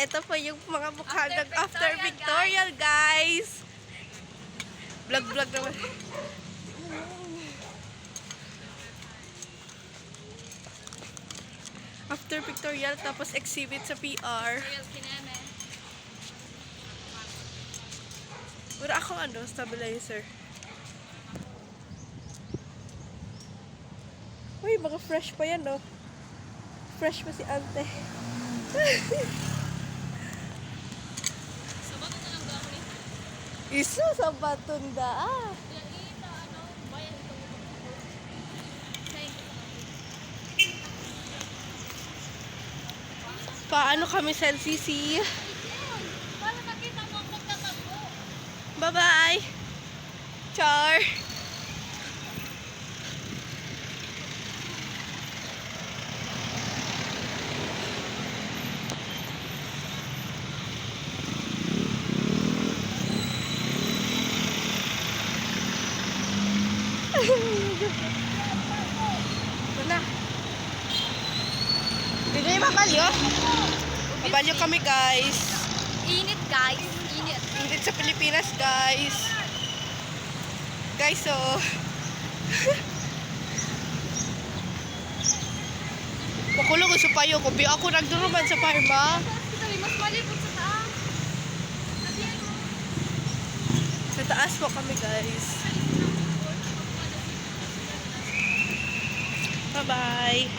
Ito po yung mga bukhagang after Victorial, guys. Vlog naman. After Victorial, tapos exhibit sa PR. Wala akong stabilizer. Uy, mga fresh pa yan, no? Fresh pa si ante. Isu sa batunda, Paano kami sa LCC? Bye-bye! Char! Ito na. Dito yung mabalyo. Mabalyo kami, guys. Init, guys. Init. Init sa Pilipinas, guys. Guys, so... Makulong ko sa payo ko. Ako nagduruman sa farma. Mas malipot sa taas. Sa taas po kami, guys. Bye-bye.